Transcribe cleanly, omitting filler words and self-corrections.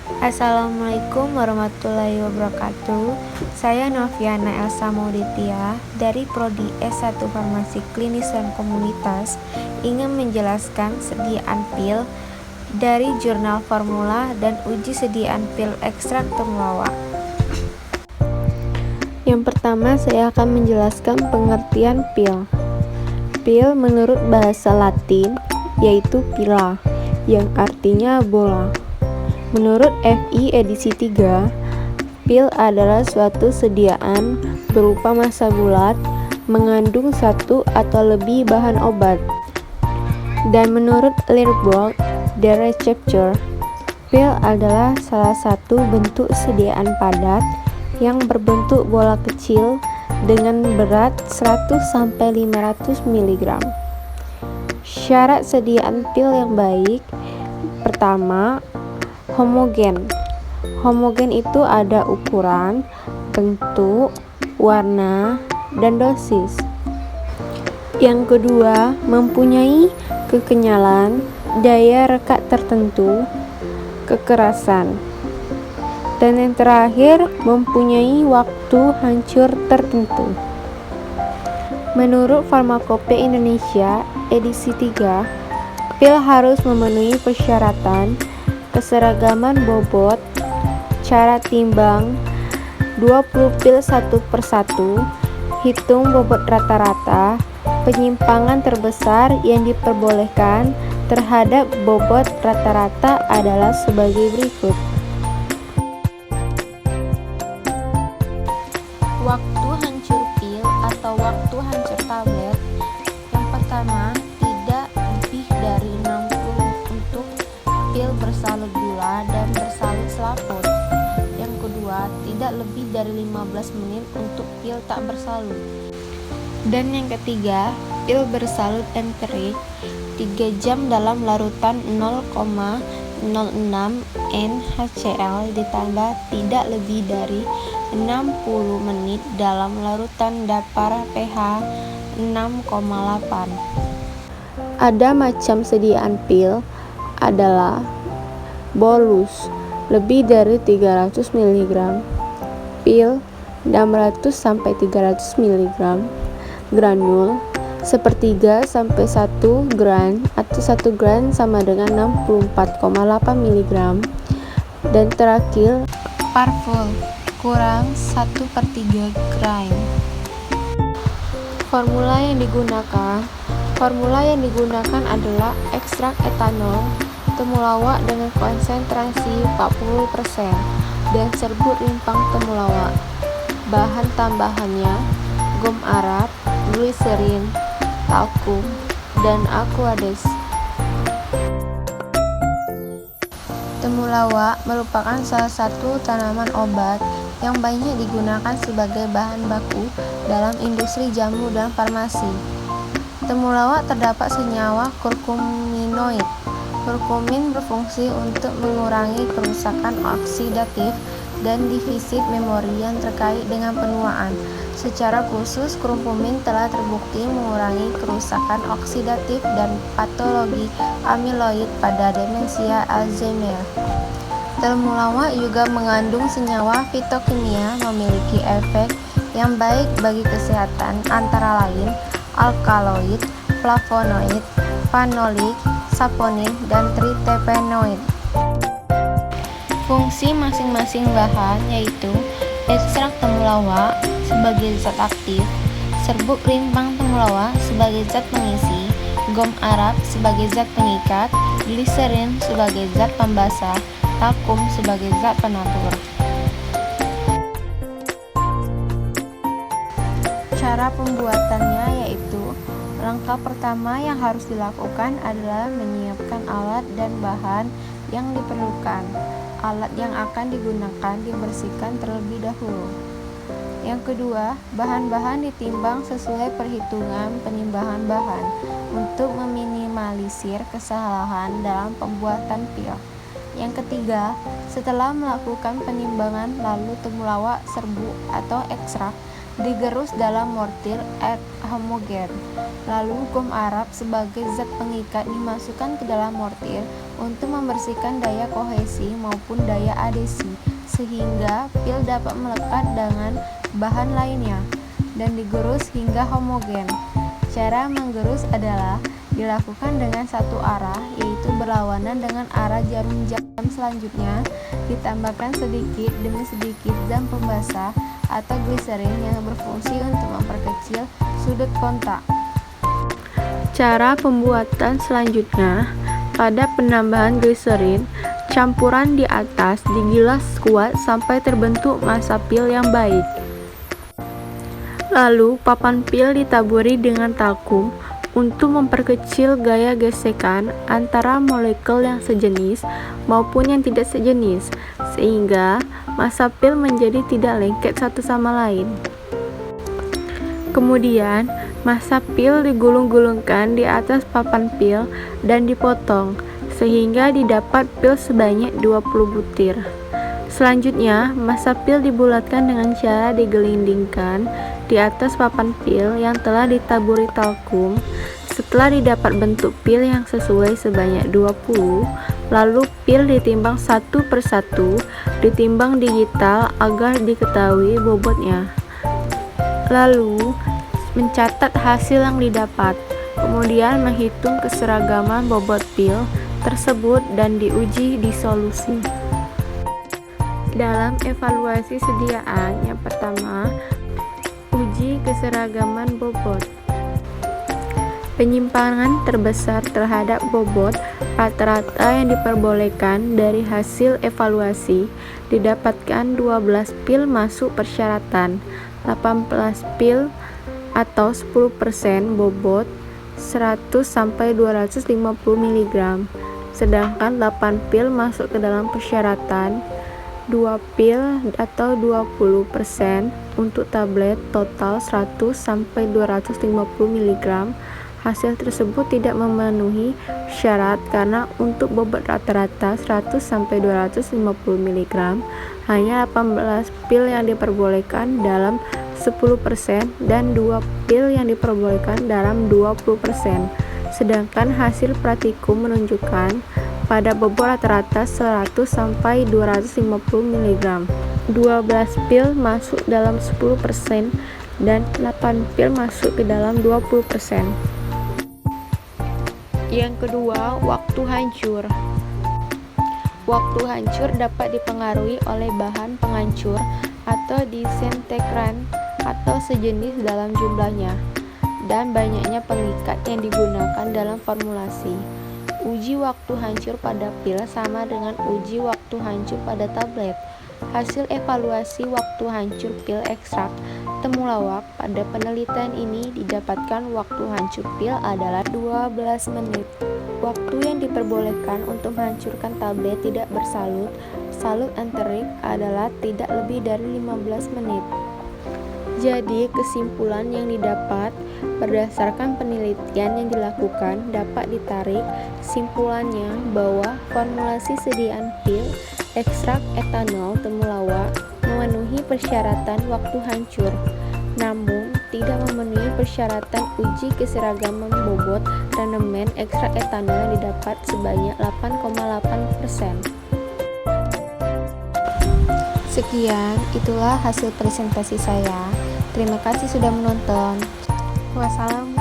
Assalamualaikum warahmatullahi wabarakatuh. Saya Noviana Elsa Mauditia dari Prodi S1 Farmasi Klinis dan Komunitas ingin menjelaskan sediaan pil dari jurnal formula dan uji sediaan pil ekstrak temulawak. Yang pertama, saya akan menjelaskan pengertian pil. Pil menurut bahasa Latin yaitu pila, yang artinya bola. Menurut FI edisi 3, pil adalah suatu sediaan berupa massa bulat mengandung satu atau lebih bahan obat. Dan menurut Leerbold, The Receptor, pil adalah salah satu bentuk sediaan padat yang berbentuk bola kecil dengan berat 100-500 mg. Syarat sediaan pil yang baik: pertama, homogen. Homogen itu ada ukuran, bentuk, warna, dan dosis. Yang kedua, mempunyai kekenyalan, daya rekat tertentu, kekerasan. Dan yang terakhir, mempunyai waktu hancur tertentu. Menurut Farmakope Indonesia edisi 3, pil harus memenuhi persyaratan keseragaman bobot, cara timbang 20 pil satu per satu, hitung bobot rata-rata, penyimpangan terbesar yang diperbolehkan terhadap bobot rata-rata adalah sebagai berikut. Waktu hancur pil atau waktu hancur tablet. Yang pertama, tidak lebih dari 60 untuk pil bersalut gula dan bersalut selaput. Yang kedua, tidak lebih dari 15 menit untuk pil tak bersalut. Dan yang ketiga, pil bersalut enterik 3 jam dalam larutan 0,06 NaCl ditambah tidak lebih dari 60 menit dalam larutan dapar pH 6,8. Ada macam sediaan pil adalah bolus lebih dari 300 mg, pil 600-300 mg, granul sepertiga sampai 1 gram atau 1 gram sama dengan 64,8 mg, dan terakhir parful kurang 1/3 gram. Formula yang digunakan adalah ekstrak etanol temulawak dengan konsentrasi 40% dan serbuk rimpang temulawak. Bahan tambahannya gom Arab, gliserin, talkum, dan aqueous. Temulawak merupakan salah satu tanaman obat yang banyak digunakan sebagai bahan baku dalam industri jamu dan farmasi. Temulawak terdapat senyawa kurkuminoid. Kurkumin berfungsi untuk mengurangi kerusakan oksidatif dan defisit memori yang terkait dengan penuaan. Secara khusus, kurkumin telah terbukti mengurangi kerusakan oksidatif dan patologi amiloid pada demensia Alzheimer. Temulawak juga mengandung senyawa fitokimia memiliki efek yang baik bagi kesehatan, antara lain alkaloid, flavonoid, fanolik, saponin, dan tritepenoid. Fungsi masing-masing bahan yaitu ekstrak temulawak sebagai zat aktif, serbuk rimpang temulawak sebagai zat pengisi, gom Arab sebagai zat pengikat, gliserin sebagai zat pembasah, talkum sebagai zat penatur. Cara pembuatannya yaitu: langkah pertama yang harus dilakukan adalah menyiapkan alat dan bahan yang diperlukan. Alat yang akan digunakan dibersihkan terlebih dahulu. Yang kedua, bahan-bahan ditimbang sesuai perhitungan penimbangan bahan untuk meminimalisir kesalahan dalam pembuatan pil. Yang ketiga, setelah melakukan penimbangan, lalu temulawak serbuk atau ekstrak digerus dalam mortir homogen. Lalu gom Arab sebagai zat pengikat dimasukkan ke dalam mortir untuk membersihkan daya kohesi maupun daya adhesi, sehingga pil dapat melekat dengan bahan lainnya dan digerus hingga homogen. Cara menggerus adalah dilakukan dengan satu arah, yaitu berlawanan dengan arah jarum jam. Selanjutnya, ditambahkan sedikit demi sedikit zat pembasah atau gliserin yang berfungsi untuk memperkecil sudut kontak. Cara pembuatan selanjutnya, pada penambahan gliserin, campuran di atas digilas kuat sampai terbentuk massa pil yang baik. Lalu papan pil ditaburi dengan talkum untuk memperkecil gaya gesekan antara molekul yang sejenis maupun yang tidak sejenis, sehingga massa pil menjadi tidak lengket satu sama lain. Kemudian, massa pil digulung-gulungkan di atas papan pil dan dipotong, sehingga didapat pil sebanyak 20 butir. Selanjutnya, massa pil dibulatkan dengan cara digelindingkan di atas papan pil yang telah ditaburi talkum. Setelah didapat bentuk pil yang sesuai sebanyak 20, lalu pil ditimbang satu persatu, ditimbang digital agar diketahui bobotnya. Lalu, mencatat hasil yang didapat, kemudian menghitung keseragaman bobot pil tersebut dan diuji di solusi. Dalam evaluasi sediaan, yang pertama, uji keseragaman bobot. Penyimpangan terbesar terhadap bobot rata-rata yang diperbolehkan dari hasil evaluasi didapatkan 12 pil masuk persyaratan, 18 pil atau 10% bobot 100-250 mg, sedangkan 8 pil masuk ke dalam persyaratan, 2 pil atau 20% untuk tablet total 100-250 mg. Hasil tersebut tidak memenuhi syarat karena untuk bobot rata-rata 100-250 mg hanya 18 pil yang diperbolehkan dalam 10% dan 2 pil yang diperbolehkan dalam 20%. Sedangkan hasil praktikum menunjukkan pada bobot rata-rata 100-250 mg, 12 pil masuk dalam 10% dan 8 pil masuk ke dalam 20%. Yang kedua, waktu hancur. Waktu hancur dapat dipengaruhi oleh bahan penghancur atau disintegran atau sejenis dalam jumlahnya dan banyaknya pengikat yang digunakan dalam formulasi. Uji waktu hancur pada pil sama dengan uji waktu hancur pada tablet. Hasil evaluasi waktu hancur pil ekstrak temulawak pada penelitian ini didapatkan waktu hancur pil adalah 12 menit. Waktu yang diperbolehkan untuk menghancurkan tablet tidak bersalut, salut enterik adalah tidak lebih dari 15 menit. Jadi, kesimpulan yang didapat berdasarkan penelitian yang dilakukan dapat ditarik simpulannya bahwa formulasi sediaan pil ekstrak etanol temulawak memenuhi persyaratan waktu hancur, namun tidak memenuhi persyaratan uji keseragaman bobot rendemen ekstrak etanol yang didapat sebanyak 8,8%. Sekian, itulah hasil presentasi saya. Terima kasih sudah menonton. Wassalamualaikum.